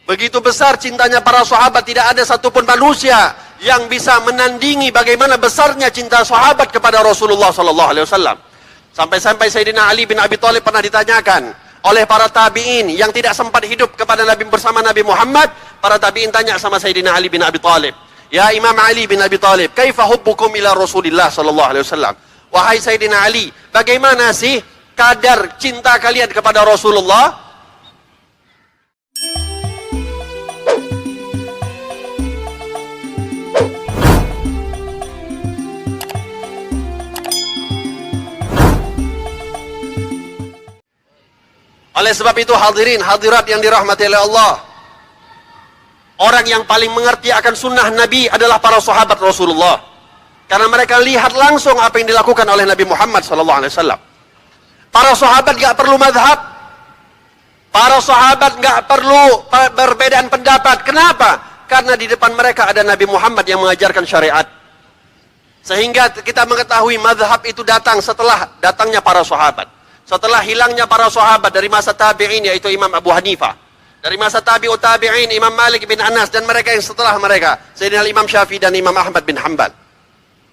Begitu besar cintanya para sahabat, tidak ada satupun manusia yang bisa menandingi bagaimana besarnya cinta sahabat kepada Rasulullah sallallahu alaihi wasallam. Sampai-sampai Sayyidina Ali bin Abi Thalib pernah ditanyakan oleh para tabi'in yang tidak sempat hidup kepada Nabi bersama Nabi Muhammad. Para tabi'in tanya sama Sayyidina Ali bin Abi Thalib, "Ya Imam Ali bin Abi Thalib, kaifa hubbukum ila Rasulillah sallallahu alaihi wasallam?" Wahai Sayyidina Ali, bagaimana sih kadar cinta kalian kepada Rasulullah? Oleh sebab itu hadirin hadirat yang dirahmati oleh Allah, orang yang paling mengerti akan sunnah Nabi adalah para sahabat Rasulullah, karena mereka lihat langsung apa yang dilakukan oleh Nabi Muhammad SAW. Para sahabat gak perlu madhab, para sahabat gak perlu perbedaan pendapat. Kenapa? Karena di depan mereka ada Nabi Muhammad yang mengajarkan syariat. Sehingga kita mengetahui madhab itu datang setelah datangnya para sahabat, setelah hilangnya para sahabat dari masa tabi'in, yaitu Imam Abu Hanifah, dari masa tabi'ut tabi'in Imam Malik bin Anas, dan mereka yang setelah mereka Sayyidina Imam Syafi'i dan Imam Ahmad bin Hanbal.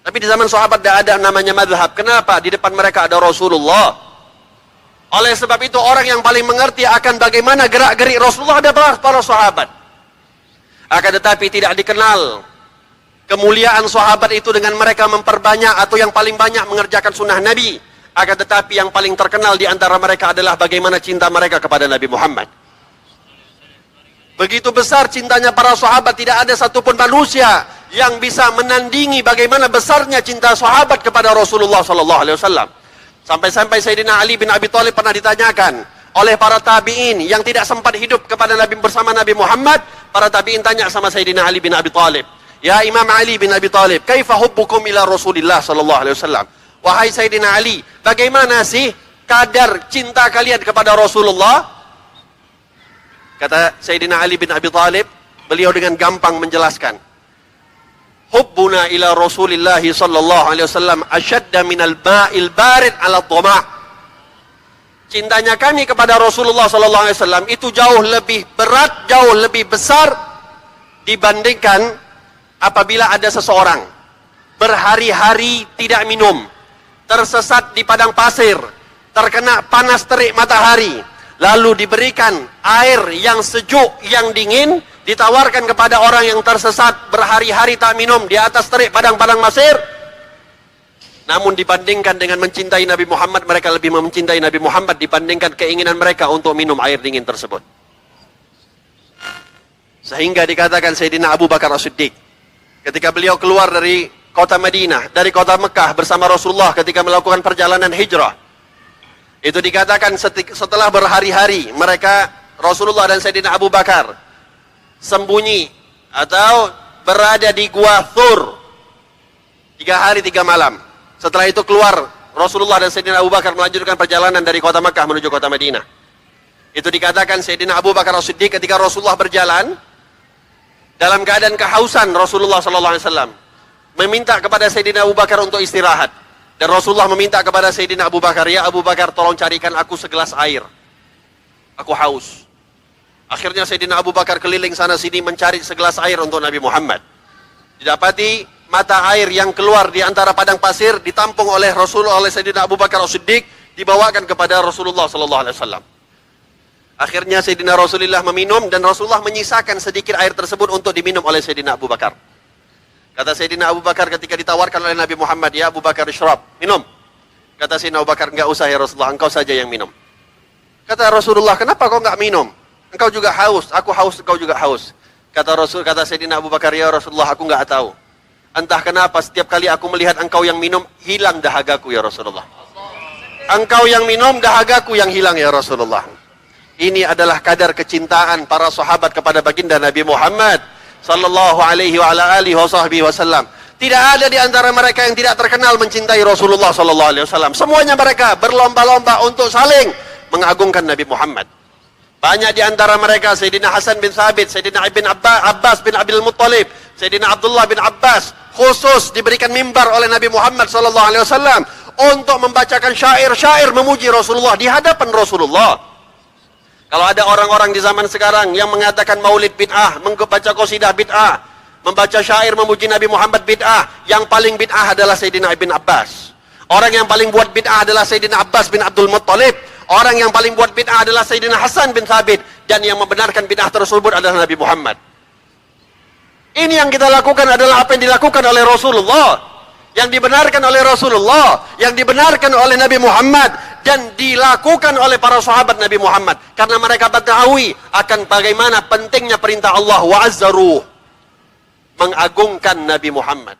Tapi di zaman sahabat tidak ada namanya madhab. Kenapa? Di depan mereka ada Rasulullah. Oleh sebab itu orang yang paling mengerti akan bagaimana gerak-gerik Rasulullah adalah para sahabat. Akan tetapi tidak dikenal kemuliaan sahabat itu dengan mereka memperbanyak atau yang paling banyak mengerjakan sunnah Nabi. Akan tetapi yang paling terkenal di antara mereka adalah bagaimana cinta mereka kepada Nabi Muhammad. Begitu besar cintanya para sahabat, tidak ada satupun manusia yang bisa menandingi bagaimana besarnya cinta sahabat kepada Rasulullah SAW. Sampai-sampai Sayyidina Ali bin Abi Thalib pernah ditanyakan oleh para tabi'in yang tidak sempat hidup kepada Nabi bersama Nabi Muhammad. Para tabi'in tanya sama Sayyidina Ali bin Abi Thalib, "Ya Imam Ali bin Abi Thalib, kaifa hubbukum ila Rasulillah sallallahu alaihi wasallam?" Wahai Sayyidina Ali, bagaimana sih kadar cinta kalian kepada Rasulullah? Kata Sayyidina Ali bin Abi Thalib, beliau dengan gampang menjelaskan, "Hubbuna ila Rasulillah sallallahu alaihi wasallam ashadda minal ma'il barid ala dhama'." Cintanya kami kepada Rasulullah sallallahu alaihi wasallam itu jauh lebih berat, jauh lebih besar dibandingkan apabila ada seseorang berhari-hari tidak minum, tersesat di padang pasir, terkena panas terik matahari, lalu diberikan air yang sejuk, yang dingin, ditawarkan kepada orang yang tersesat berhari-hari tak minum di atas terik padang-padang pasir. Namun dibandingkan dengan mencintai Nabi Muhammad, mereka lebih mencintai Nabi Muhammad dibandingkan keinginan mereka untuk minum air dingin tersebut. Sehingga dikatakan Sayyidina Abu Bakar As-Siddiq, ketika beliau keluar dari kota Madinah, dari kota Mekah bersama Rasulullah ketika melakukan perjalanan hijrah, itu dikatakan setelah berhari-hari mereka, Rasulullah dan Sayyidina Abu Bakar, sembunyi atau berada di Gua Thur 3 hari 3 malam. Setelah itu keluar Rasulullah dan Sayyidina Abu Bakar melanjutkan perjalanan dari kota Mekah menuju kota Madinah. Itu dikatakan Sayyidina Abu Bakar As-Siddiq ketika Rasulullah berjalan dalam keadaan kehausan, Rasulullah SAW meminta kepada Sayyidina Abu Bakar untuk istirahat. Dan Rasulullah meminta kepada Sayyidina Abu Bakar, "Ya Abu Bakar, tolong carikan aku segelas air. Aku haus." Akhirnya Sayyidina Abu Bakar keliling sana sini mencari segelas air untuk Nabi Muhammad. Didapati mata air yang keluar di antara padang pasir ditampung oleh Rasulullah, oleh Sayyidina Abu Bakar As-Siddiq, dibawakan kepada Rasulullah SAW. Akhirnya Sayyidina Rasulullah meminum dan Rasulullah menyisakan sedikit air tersebut untuk diminum oleh Sayyidina Abu Bakar. Kata Sayyidina Abu Bakar ketika ditawarkan oleh Nabi Muhammad, "Ya Abu Bakar, isyrab, minum." Kata Sayyidina Abu Bakar, "Enggak usah ya Rasulullah, engkau saja yang minum." Kata Rasulullah, "Kenapa kau enggak minum? Engkau juga haus, aku haus, engkau juga haus." Kata Sayyidina Abu Bakar, "Ya Rasulullah, aku enggak tahu. Entah kenapa setiap kali aku melihat engkau yang minum, hilang dahagaku ya Rasulullah. Engkau yang minum, dahagaku yang hilang ya Rasulullah." Ini adalah kadar kecintaan para sahabat kepada baginda Nabi Muhammad sallallahu alaihi wa ala alihi wasallam. Tidak ada di antara mereka yang tidak terkenal mencintai Rasulullah sallallahu alaihi wasallam. Semuanya mereka berlomba-lomba untuk saling mengagungkan Nabi Muhammad. Banyak di antara mereka Sayyidina Hasan bin Thabit, Sayyidina Ibn Abbas bin Abdul Muttalib, Sayyidina Abdullah bin Abbas khusus diberikan mimbar oleh Nabi Muhammad sallallahu alaihi wasallam untuk membacakan syair-syair memuji Rasulullah di hadapan Rasulullah. Kalau ada orang-orang di zaman sekarang yang mengatakan maulid bid'ah, membaca qasidah bid'ah, membaca syair memuji Nabi Muhammad bid'ah, yang paling bid'ah adalah Sayyidina Ibn Abbas. Orang yang paling buat bid'ah adalah Sayyidina Abbas bin Abdul Muttalib. Orang yang paling buat bid'ah adalah Sayyidina Hasan bin Thabit. Dan yang membenarkan bid'ah tersebut adalah Nabi Muhammad. Ini yang kita lakukan adalah apa yang dilakukan oleh Rasulullah. Yang dibenarkan oleh Rasulullah, yang dibenarkan oleh Nabi Muhammad, dan dilakukan oleh para sahabat Nabi Muhammad. Karena mereka mengetahui akan bagaimana pentingnya perintah Allah wa'azzaruh, mengagungkan Nabi Muhammad.